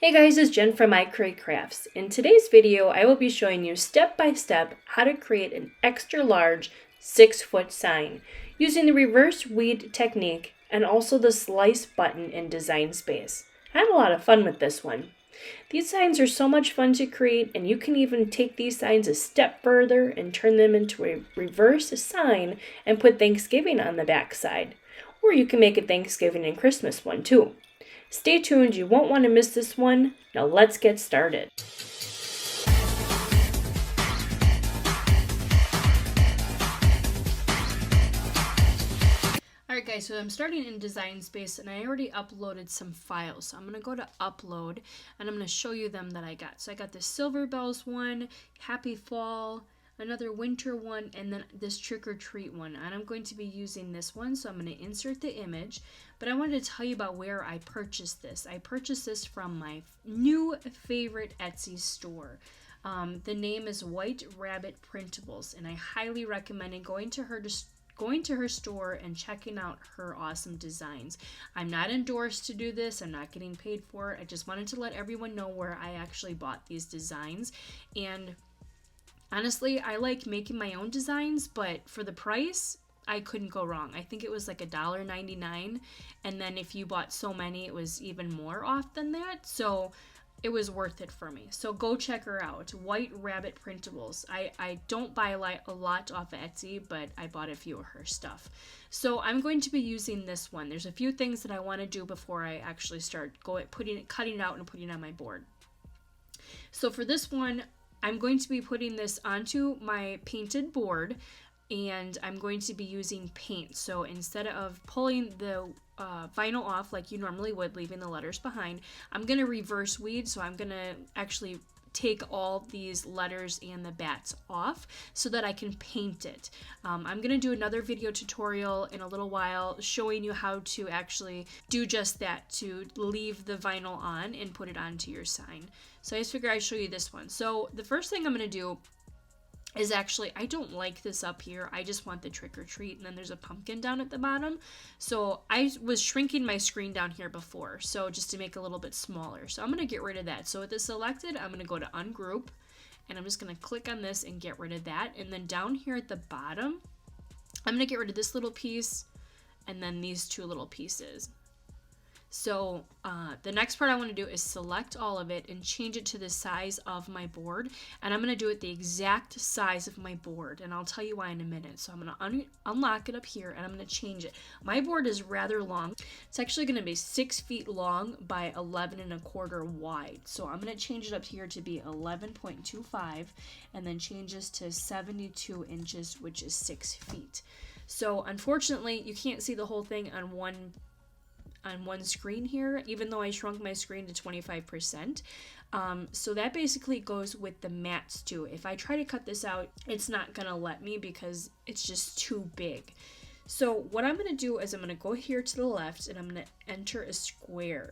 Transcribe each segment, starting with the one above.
Hey guys, it's Jen from iCreate Crafts. In today's video, I will be showing you step by step how to create an extra large 6-foot sign using the reverse weed technique and also the slice button in Design Space. I had a lot of fun with this one. These signs are so much fun to create, and you can even take these signs a step further and turn them into a reverse sign and put Thanksgiving on the back side. Or you can make a Thanksgiving and Christmas one too. Stay tuned, you won't want to miss this one. Now let's get started. Alright guys, so I'm starting in Design Space and I already uploaded some files. So I'm going to go to Upload and I'm going to show you them that I got. So I got this Silver Bells one, Happy Fall, another winter one, and then this trick or treat one, and I'm going to be using this one, so I'm going to insert the image. But I wanted to tell you about where I purchased this. I purchased this from my new favorite Etsy store. The name is White Rabbit Printables, and I highly recommend going to her store and checking out her awesome designs. I'm not endorsed to do this. I'm not getting paid for it. I just wanted to let everyone know where I actually bought these designs. And honestly, I like making my own designs, but for the price, I couldn't go wrong. I think it was like $1.99, and then if you bought so many, it was even more off than that, so it was worth it for me. So go check her out, White Rabbit Printables. I don't buy a lot off of Etsy, but I bought a few of her stuff. So I'm going to be using this one. There's a few things that I want to do before I actually start cutting it out and putting it on my board. So for this one, I'm going to be putting this onto my painted board, and I'm going to be using paint. So instead of pulling the vinyl off like you normally would, leaving the letters behind, I'm going to reverse weed. So I'm going to actually take all these letters and the bats off so that I can paint it. I'm going to do another video tutorial in a little while showing you how to actually do just that, to leave the vinyl on and put it onto your sign. So I just figured I'd show you this one. So the first thing I'm going to do is actually, I don't like this up here. I just want the trick or treat, and then there's a pumpkin down at the bottom. So I was shrinking my screen down here before, so just to make it a little bit smaller. So I'm going to get rid of that. So with this selected, I'm going to go to Ungroup, and I'm just going to click on this and get rid of that. And then down here at the bottom, I'm going to get rid of this little piece and then these two little pieces. So the next part I want to do is select all of it and change it to the size of my board. And I'm going to do it the exact size of my board. And I'll tell you why in a minute. So I'm going to unlock it up here and I'm going to change it. My board is rather long. It's actually going to be 6 feet long by 11.25 wide. So I'm going to change it up here to be 11.25 and then change this to 72 inches, which is 6 feet. So unfortunately, you can't see the whole thing on one screen here, even though I shrunk my screen to 25%. So that basically goes with the mats too. If I try to cut this out, it's not gonna let me because it's just too big. So what I'm gonna do is I'm gonna go here to the left and I'm gonna enter a square.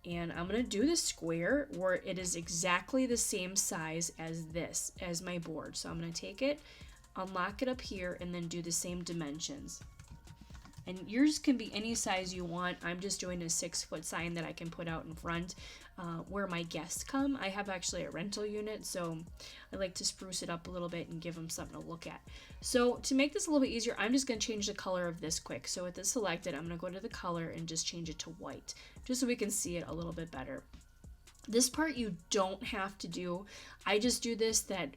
And I'm gonna do the square where it is exactly the same size as my board. So I'm gonna take it, unlock it up here, and then do the same dimensions. And yours can be any size you want. I'm just doing a 6-foot sign that I can put out in front where my guests come. I have actually a rental unit, so I like to spruce it up a little bit and give them something to look at. So to make this a little bit easier, I'm just going to change the color of this quick. So with this selected, I'm going to go to the color and just change it to white, just so we can see it a little bit better. This part you don't have to do. I just do this that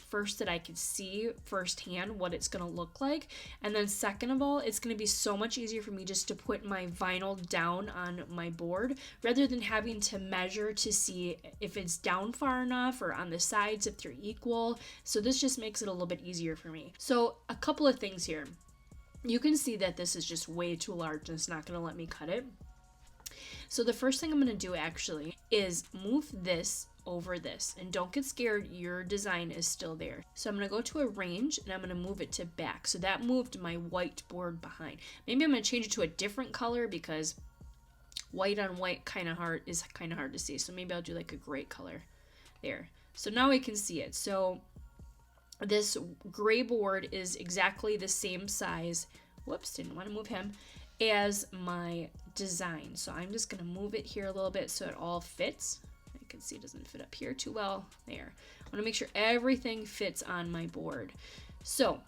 I could see firsthand what it's going to look like. And then second of all, it's going to be so much easier for me just to put my vinyl down on my board rather than having to measure to see if it's down far enough or on the sides if they're equal. So this just makes it a little bit easier for me. So a couple of things here. You can see that this is just way too large and it's not going to let me cut it. So the first thing I'm going to do actually is move this over this, and don't get scared, your design is still there. So I'm going to go to arrange and I'm going to move it to back. So that moved my white board behind. Maybe I'm going to change it to a different color because white on white is kind of hard to see. So maybe I'll do like a gray color there. So now we can see it. So this gray board is exactly the same size. Whoops, didn't want to move him. As my design. So I'm just going to move it here a little bit so it all fits. can see it doesn't fit up here too well. There. I want to make sure everything fits on my board. So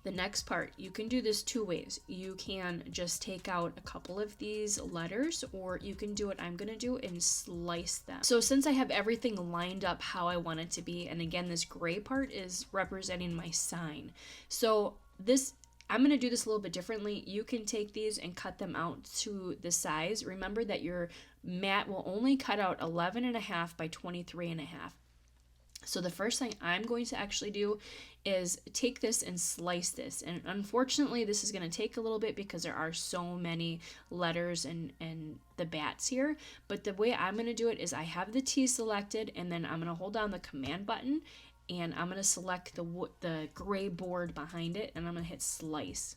the next part, you can do this two ways. You can just take out a couple of these letters, or you can do what I'm going to do and slice them. So since I have everything lined up how I want it to be, and again, this gray part is representing my sign. So I'm going to do this a little bit differently. You can take these and cut them out to the size. Remember that your mat will only cut out 11.5 by 23.5. So the first thing I'm going to actually do is take this and slice this. And unfortunately, this is going to take a little bit because there are so many letters and the bats here. But the way I'm going to do it is I have the T selected, and then I'm going to hold down the command button, and I'm going to select the gray board behind it, and I'm going to hit slice.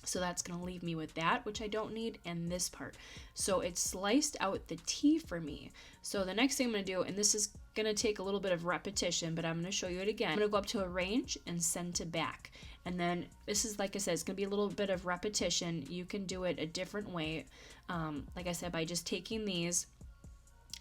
So that's going to leave me with that, which I don't need, and this part. So it's sliced out the T for me. So the next thing I'm going to do, and this is going to take a little bit of repetition, but I'm going to show you it again. I'm going to go up to arrange and send to back. And then this is, like I said, it's going to be a little bit of repetition. You can do it a different way, like I said, by just taking these,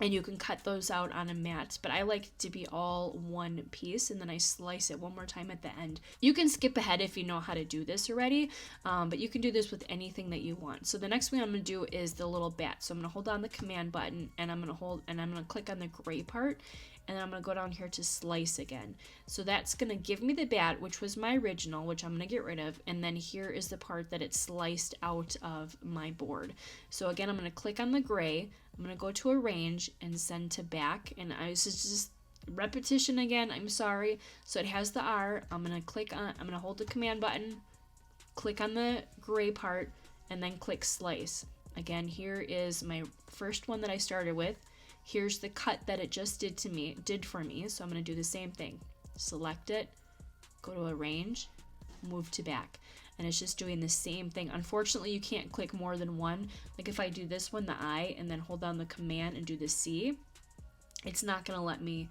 and you can cut those out on a mat, but I like it to be all one piece, and then I slice it one more time at the end. You can skip ahead if you know how to do this already, but you can do this with anything that you want. So the next thing I'm going to do is the little bat. So I'm going to hold down the command button, and I'm going to click on the gray part, and then I'm going to go down here to slice again. So that's going to give me the bat, which was my original, which I'm going to get rid of, and then here is the part that it's sliced out of my board. So again, I'm going to click on the gray, I'm going to go to arrange and send to back, and this is just repetition again, I'm sorry. So it has the R, I'm going to hold the command button, click on the gray part, and then click slice. Again, here is my first one that I started with. Here's the cut that it just did for me. So I'm going to do the same thing. Select it, go to arrange, move to back. And it's just doing the same thing. Unfortunately, you can't click more than one. Like if I do this one, the I, and then hold down the command and do the C, it's not going to let me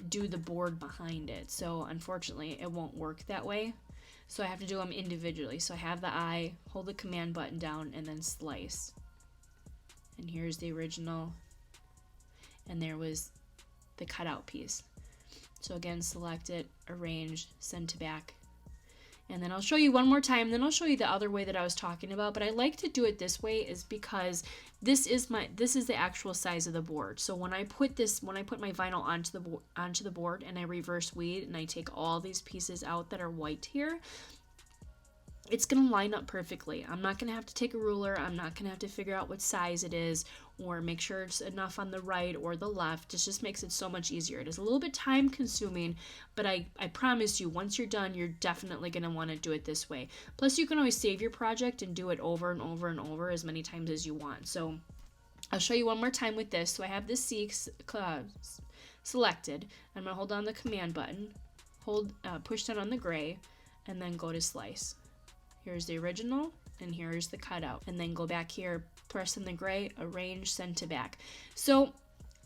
do the board behind it. So unfortunately, it won't work that way. So I have to do them individually. So I have the I, hold the command button down, and then slice. And here's the original. And there was the cutout piece. So again, select it, arrange, send to back. And then I'll show you one more time, then I'll show you the other way that I was talking about, but I like to do it this way is because this is the actual size of the board. So when I put my vinyl onto the board and I reverse weed and I take all these pieces out that are white here, it's going to line up perfectly. I'm not going to have to take a ruler. I'm not going to have to figure out what size it is or make sure it's enough on the right or the left. It just makes it so much easier. It is a little bit time consuming, but I promise you, once you're done, you're definitely going to want to do it this way. Plus, you can always save your project and do it over and over and over as many times as you want. So I'll show you one more time with this. So I have the C selected. I'm going to hold down the command button, push down on the gray, and then go to slice. Here's the original, and here's the cutout. And then go back here, press in the gray, arrange, send to back. So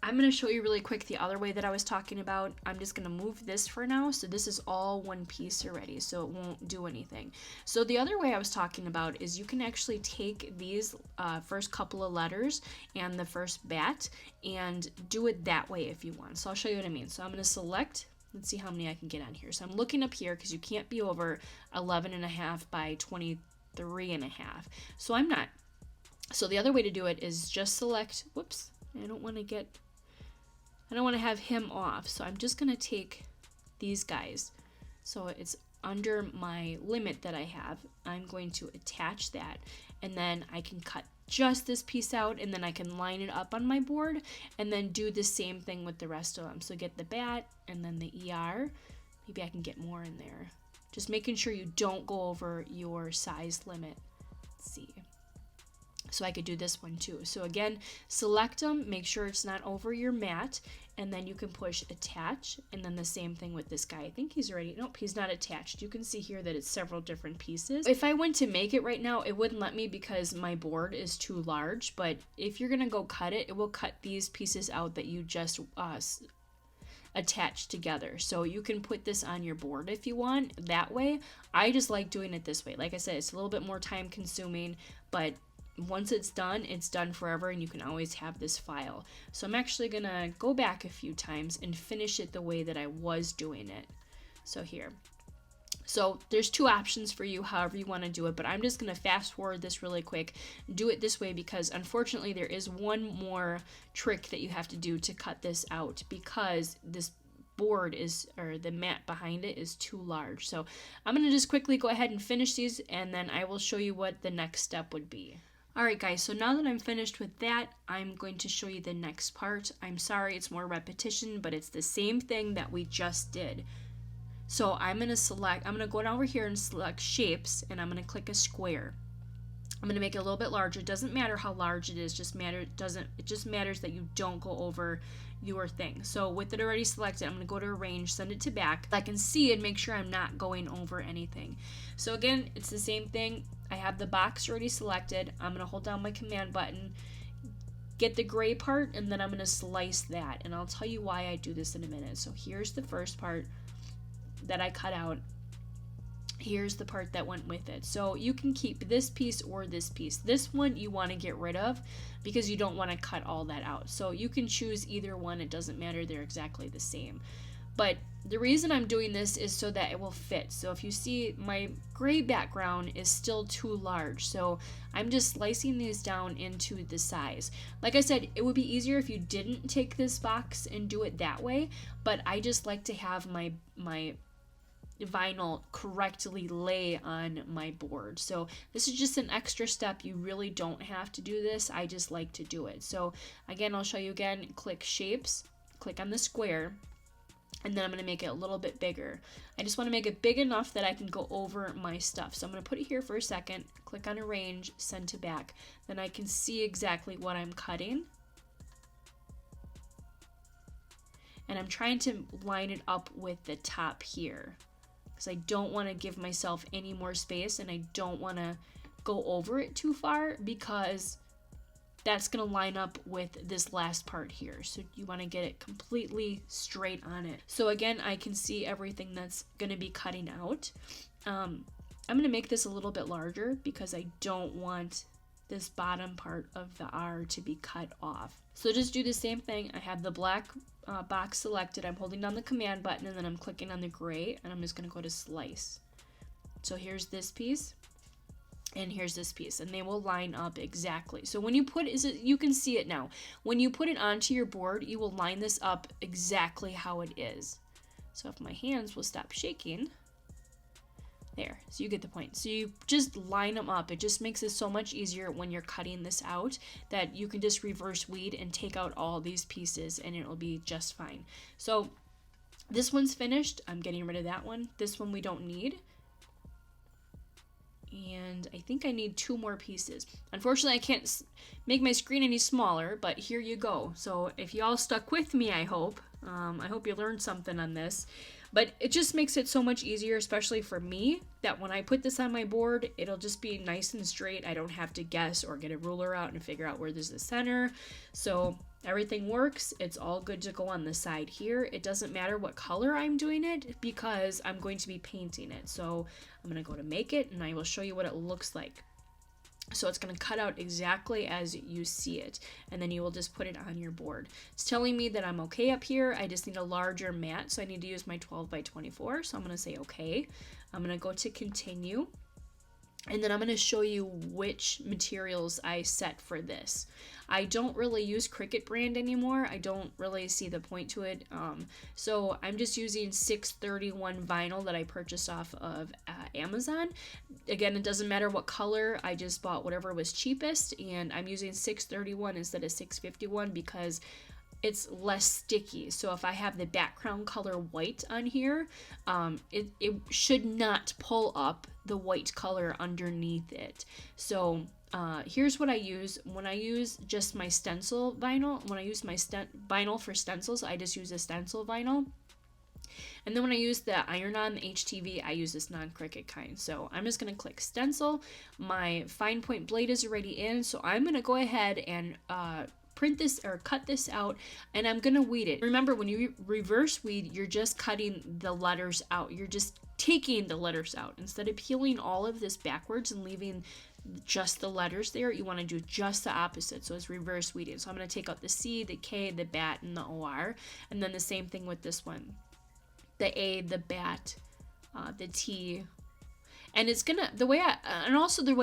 I'm going to show you really quick the other way that I was talking about. I'm just going to move this for now. So this is all one piece already, so it won't do anything. So the other way I was talking about is you can actually take these first couple of letters and the first bat and do it that way if you want. So I'll show you what I mean. So I'm going to select. Let's see how many I can get on here. So I'm looking up here because you can't be over 11.5 by 23.5. So I'm not. So the other way to do it is just select, whoops, I don't want to have him off. So I'm just going to take these guys. So it's under my limit that I have. I'm going to attach that, and then I can cut just this piece out, and then I can line it up on my board and then do the same thing with the rest of them. So get the bat and then the ER. Maybe I can get more in there. Just making sure you don't go over your size limit. Let's see. So I could do this one too. So again, select them, make sure it's not over your mat, and then you can push attach, and then the same thing with this guy. I think he's already, nope, he's not attached. You can see here that it's several different pieces. If I went to make it right now, it wouldn't let me because my board is too large, but if you're gonna go cut it, it will cut these pieces out that you just attached together. So you can put this on your board if you want that way. I just like doing it this way. Like I said, it's a little bit more time consuming, but once it's done forever, and you can always have this file. So I'm actually gonna go back a few times and finish it the way that I was doing it. So here. So there's two options for you, however you want to do it, but I'm just going to fast forward this really quick, do it this way, because unfortunately there is one more trick that you have to do to cut this out, because this board is, or the mat behind it is too large. So I'm going to just quickly go ahead and finish these, and then I will show you what the next step would be. Alright guys, so now that I'm finished with that, I'm going to show you the next part. I'm sorry it's more repetition, but it's the same thing that we just did. So I'm going to go down over here and select shapes, and I'm going to click a square. I'm going to make it a little bit larger. It doesn't matter how large it is, it just matters that you don't go over your thing. So with it already selected, I'm going to go to arrange, send it to back. I can see and make sure I'm not going over anything. So again, it's the same thing. I have the box already selected. I'm going to hold down my command button, get the gray part, and then I'm going to slice that. And I'll tell you why I do this in a minute. So here's the first part that I cut out. Here's the part that went with it. So you can keep this piece or this piece. This one you want to get rid of because you don't want to cut all that out. So you can choose either one. It doesn't matter. They're exactly the same. But the reason I'm doing this is so that it will fit. So if you see, my gray background is still too large. So I'm just slicing these down into the size. Like I said, it would be easier if you didn't take this box and do it that way. But I just like to have my vinyl correctly lay on my board. So this is just an extra step. You really don't have to do this. I just like to do it. So again, I'll show you again. Click shapes, click on the square, and then I'm going to make it a little bit bigger. I just want to make it big enough that I can go over my stuff. So I'm going to put it here for a second, click on arrange, send to back. Then I can see exactly what I'm cutting. And I'm trying to line it up with the top here, because I don't want to give myself any more space, and I don't want to go over it too far, because that's going to line up with this last part here. So you want to get it completely straight on it. So again, I can see everything that's going to be cutting out. I'm going to make this a little bit larger because I don't want this bottom part of the R to be cut off. So just do the same thing. I have the black box selected. I'm holding down the command button, and then I'm clicking on the gray, and I'm just going to go to slice. So here's this piece, and here's this piece, and they will line up exactly. So when you put you can see it now. When you put it onto your board, you will line this up exactly how it is. So if my hands will stop shaking, there, so you get the point. So you just line them up. It just makes it so much easier when you're cutting this out, that you can just reverse weed and take out all these pieces, and it'll be just fine. So this one's finished. I'm getting rid of that one. This one we don't need. And I think I need 2 more pieces. Unfortunately, I can't make my screen any smaller, but here you go. So if you all stuck with me, I hope you learned something on this. But it just makes it so much easier, especially for me, that when I put this on my board, it'll just be nice and straight. I don't have to guess or get a ruler out and figure out where there's the center. So everything works. It's all good to go on the side here. It doesn't matter what color I'm doing it, because I'm going to be painting it. So I'm going to go to make it, and I will show you what it looks like. So it's going to cut out exactly as you see it, and then you will just put it on your board. It's telling me that I'm okay up here. I just need a larger mat, so I need to use my 12 by 24. So I'm going to say okay. I'm going to go to continue, and then I'm going to show you which materials I set for this. I don't really use Cricut brand anymore. I don't really see the point to it. So I'm just using 631 vinyl that I purchased off of Amazon. Again, it doesn't matter what color. I just bought whatever was cheapest, and I'm using 631 instead of 651 because it's less sticky. So if I have the background color white on here, it should not pull up the white color underneath it. So here's what I use. When I use just my stencil vinyl, when I use my vinyl for stencils, I just use a stencil vinyl. And then when I use the iron-on HTV, I use this non-Cricut kind. So I'm just going to click stencil. My fine point blade is already in, so I'm going to go ahead and print this or cut this out, and I'm going to weed it. Remember, when you reverse weed, you're just cutting the letters out. You're just taking the letters out instead of peeling all of this backwards and leaving just the letters there. You want to do just the opposite, so it's reverse weeded. So I'm going to take out the C, the K, the bat, and the OR, and then the same thing with this one. The A, the bat, the T, and it's gonna, the way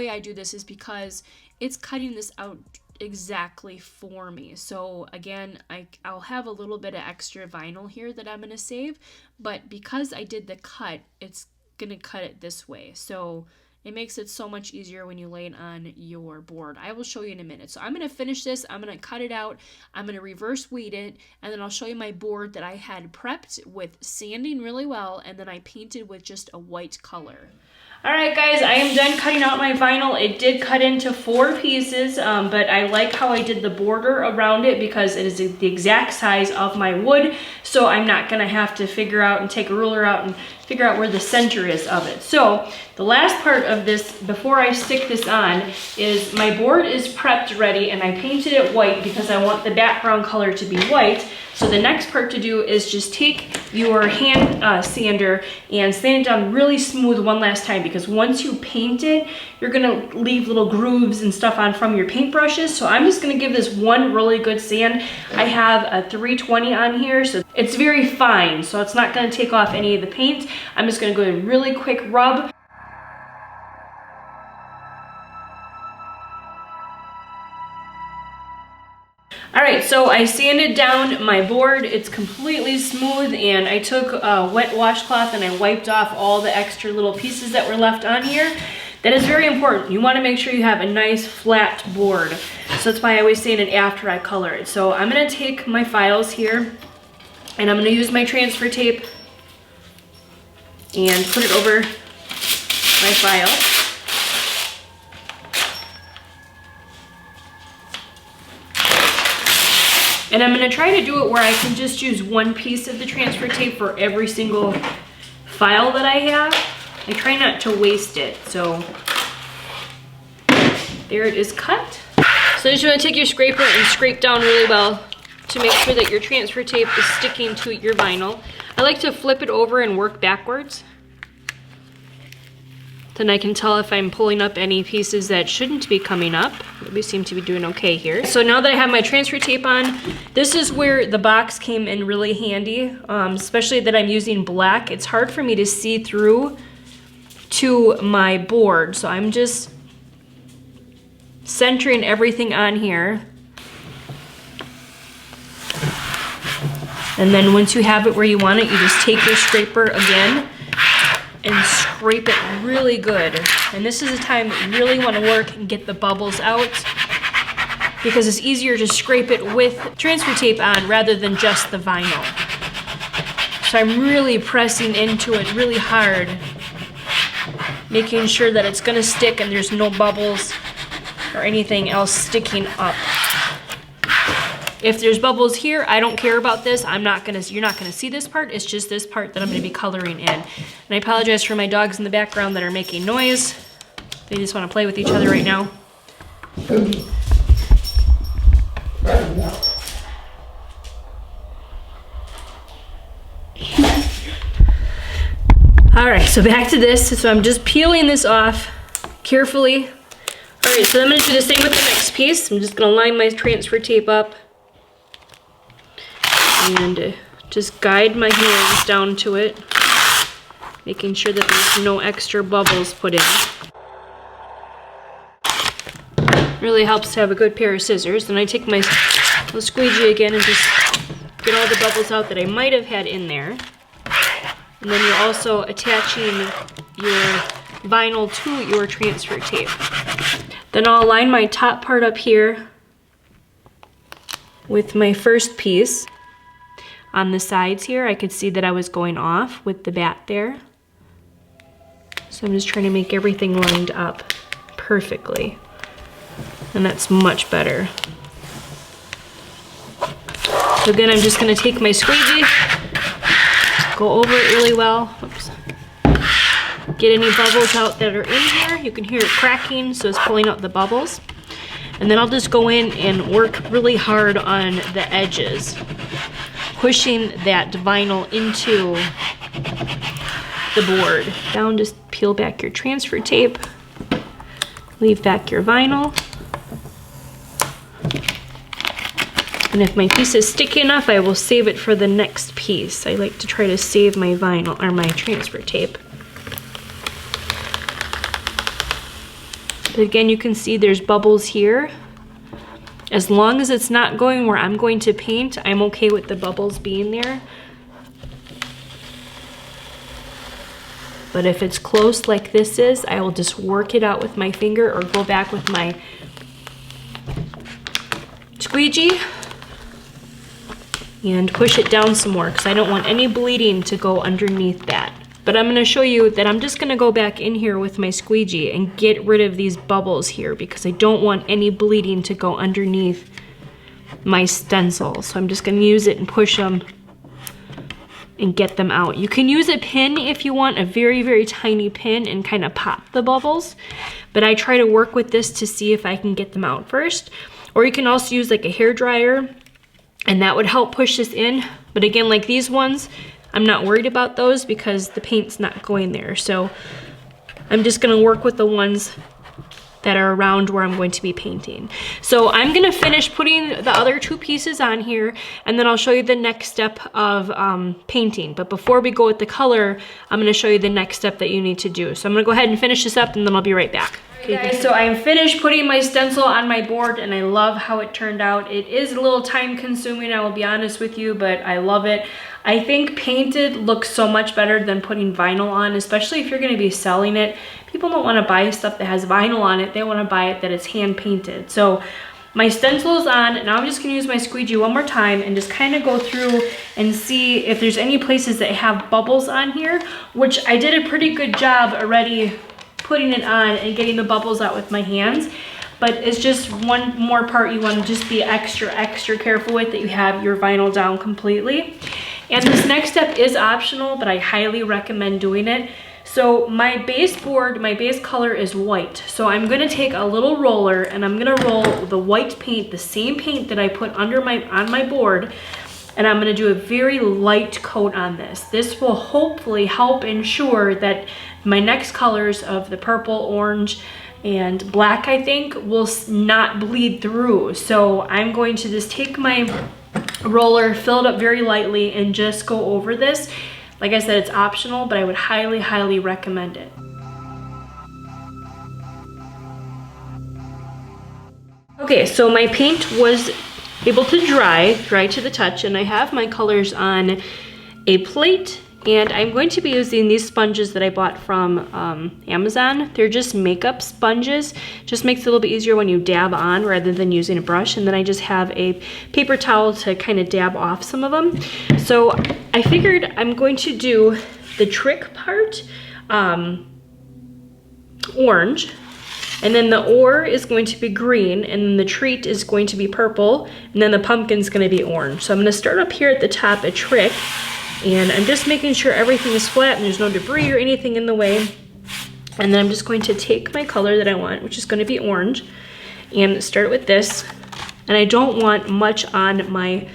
I do this is because it's cutting this out exactly for me. So again, I'll have a little bit of extra vinyl here that I'm gonna save, but because I did the cut, it's gonna cut it this way. So it makes it so much easier when you lay it on your board. I will show you in a minute. So I'm going to finish this. I'm going to cut it out. I'm going to reverse weed it. And then I'll show you my board that I had prepped with sanding really well. And then I painted with just a white color. All right, guys, I am done cutting out my vinyl. It did cut into 4 pieces, but I like how I did the border around it because it is the exact size of my wood. So I'm not going to have to figure out and take a ruler out and figure out where the center is of it. So the last part of this, before I stick this on, is my board is prepped ready, and I painted it white because I want the background color to be white. So the next part to do is just take your hand sander and sand it down really smooth one last time, because once you paint it, you're gonna leave little grooves and stuff on from your paintbrushes. So I'm just gonna give this one really good sand. I have a 320 on here, so it's very fine, so it's not gonna take off any of the paint. I'm just gonna go a really quick rub. All right, so I sanded down my board. It's completely smooth, and I took a wet washcloth and I wiped off all the extra little pieces that were left on here. That is very important. You want to make sure you have a nice flat board. So that's why I always sand it after I color it. So I'm gonna take my files here, and I'm gonna use my transfer tape and put it over my file. And I'm gonna try to do it where I can just use one piece of the transfer tape for every single file that I have. I try not to waste it, so there it is cut. So you just wanna take your scraper and scrape down really well to make sure that your transfer tape is sticking to your vinyl. I like to flip it over and work backwards. Then I can tell if I'm pulling up any pieces that shouldn't be coming up. We seem to be doing okay here. So now that I have my transfer tape on, this is where the box came in really handy, especially that I'm using black. It's hard for me to see through to my board. So I'm just centering everything on here. And then once you have it where you want it, you just take your scraper again and scrape it really good. And this is the time that you really want to work and get the bubbles out, because it's easier to scrape it with transfer tape on rather than just the vinyl. So I'm really pressing into it really hard, making sure that it's going to stick and there's no bubbles or anything else sticking up. If there's bubbles here, I don't care about this. You're not gonna see this part. It's just this part that I'm gonna be coloring in. And I apologize for my dogs in the background that are making noise. They just wanna play with each other right now. All right, so back to this. So I'm just peeling this off carefully. All right, so I'm gonna do the same with the next piece. I'm just gonna line my transfer tape up and just guide my hands down to it, making sure that there's no extra bubbles put in. Really helps to have a good pair of scissors. Then I take my little squeegee again and just get all the bubbles out that I might have had in there. And then you're also attaching your vinyl to your transfer tape. Then I'll line my top part up here with my first piece. On the sides here, I could see that I was going off with the bat there. So I'm just trying to make everything lined up perfectly. And that's much better. So again, I'm just gonna take my squeegee, go over it really well. Oops. Get any bubbles out that are in here. You can hear it cracking, so it's pulling out the bubbles. And then I'll just go in and work really hard on the edges, pushing that vinyl into the board. Down, just peel back your transfer tape. leave back your vinyl. And if my piece is sticky enough, I will save it for the next piece. I like to try to save my vinyl or my transfer tape. But again, you can see there's bubbles here. As long as it's not going where I'm going to paint, I'm okay with the bubbles being there. But if it's close like this is, I will just work it out with my finger or go back with my squeegee and push it down some more because I don't want any bleeding to go underneath that. But I'm going to show you that I'm just going to go back in here with my squeegee and get rid of these bubbles here because I don't want any bleeding to go underneath my stencil. So I'm just going to use it and push them and get them out. You can use a pin if you want, a very, very tiny pin, and kind of pop the bubbles. But I try to work with this to see if I can get them out first. Or you can also use like a hair dryer, and that would help push this in. But again, like these ones, I'm not worried about those because the paint's not going there. So I'm just gonna work with the ones that are around where I'm going to be painting. So I'm gonna finish putting the other two pieces on here, and then I'll show you the next step of painting. But before we go with the color, I'm gonna show you the next step that you need to do. So I'm gonna go ahead and finish this up, and then I'll be right back. Okay, guys, so I'm finished putting my stencil on my board, and I love how it turned out. It is a little time consuming, I will be honest with you, but I love it. I think painted looks so much better than putting vinyl on, especially if you're gonna be selling it. People don't wanna buy stuff that has vinyl on it, they wanna buy it that it's hand painted. So my stencil is on, now I'm just gonna use my squeegee one more time and just kind of go through and see if there's any places that have bubbles on here, which I did a pretty good job already putting it on and getting the bubbles out with my hands. But it's just one more part you wanna just be extra careful with, that you have your vinyl down completely. And this next step is optional, but I highly recommend doing it. So my base board, my base color is white. So I'm gonna take a little roller and I'm gonna roll the white paint, the same paint that I put on my board, and I'm gonna do a very light coat on this. This will hopefully help ensure that my next colors of the purple, orange, and black, I think, will not bleed through. So I'm going to just take my roller, fill it up very lightly, and just go over this. Like I said, it's optional, but I would highly recommend it. Okay, so my paint was able to dry to the touch, and I have my colors on a plate, and I'm going to be using these sponges that I bought from Amazon. They're just makeup sponges. Just makes it a little bit easier when you dab on rather than using a brush. And then I just have a paper towel to kind of dab off some of them. So I figured I'm going to do the trick part orange, and then the ore is going to be green, and then the treat is going to be purple, and then the pumpkin's going to be orange. So I'm going to start up here at the top, a trick. And I'm just making sure everything is flat and there's no debris or anything in the way. And then I'm just going to take my color that I want, which is going to be orange, and start with this. And I don't want much on my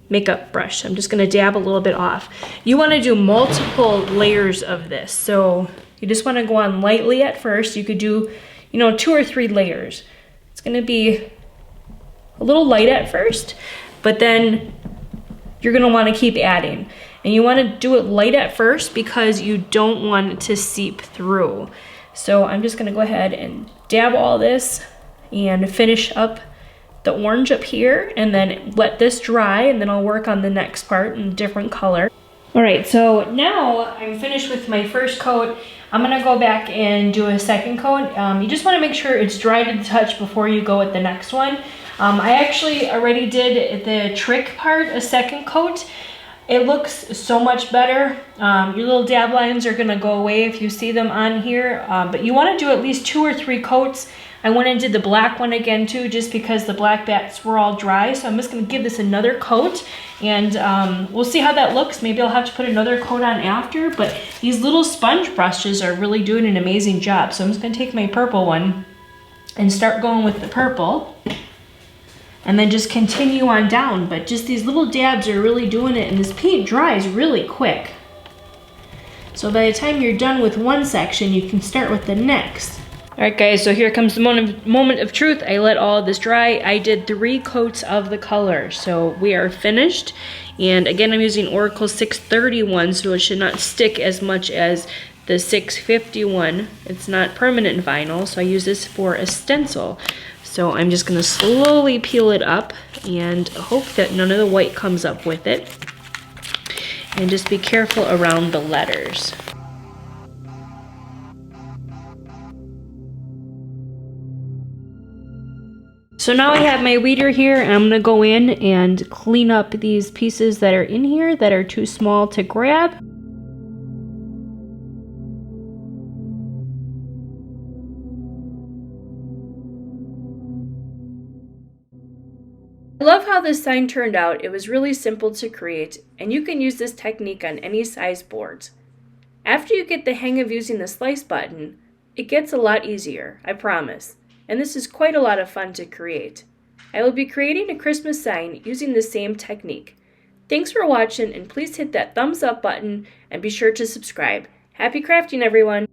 makeup brush. I'm just going to dab a little bit off. You want to do multiple layers of this. So you just want to go on lightly at first. You could do, 2 or 3 layers. It's going to be a little light at first, but then you're gonna wanna keep adding. And you wanna do it light at first because you don't want it to seep through. So I'm just gonna go ahead and dab all this and finish up the orange up here, and then let this dry, and then I'll work on the next part in a different color. All right, so now I'm finished with my first coat. I'm gonna go back and do a second coat. You just wanna make sure it's dry to the touch before you go with the next one. I actually already did the trick part, a second coat. It looks so much better. Your little dab lines are gonna go away if you see them on here, but you wanna do at least 2 or 3 coats. I went and did the black one again too, just because the black bats were all dry. So I'm just gonna give this another coat, and we'll see how that looks. Maybe I'll have to put another coat on after, but these little sponge brushes are really doing an amazing job. So I'm just gonna take my purple one and start going with the purple, and then just continue on down. But just these little dabs are really doing it, and this paint dries really quick. So by the time you're done with one section, you can start with the next. Alright guys, so here comes the moment of truth. I let all of this dry. I did 3 coats of the color, so we are finished. And again, I'm using Oracle 631, so it should not stick as much as the 651. It's not permanent vinyl, so I use this for a stencil. So I'm just going to slowly peel it up and hope that none of the white comes up with it. And just be careful around the letters. So now I have my weeder here, and I'm going to go in and clean up these pieces that are in here that are too small to grab. I love how this sign turned out. It was really simple to create, and you can use this technique on any size boards. After you get the hang of using the slice button, it gets a lot easier, I promise. And this is quite a lot of fun to create. I will be creating a Christmas sign using the same technique. Thanks for watching, and please hit that thumbs up button and be sure to subscribe. Happy crafting, everyone!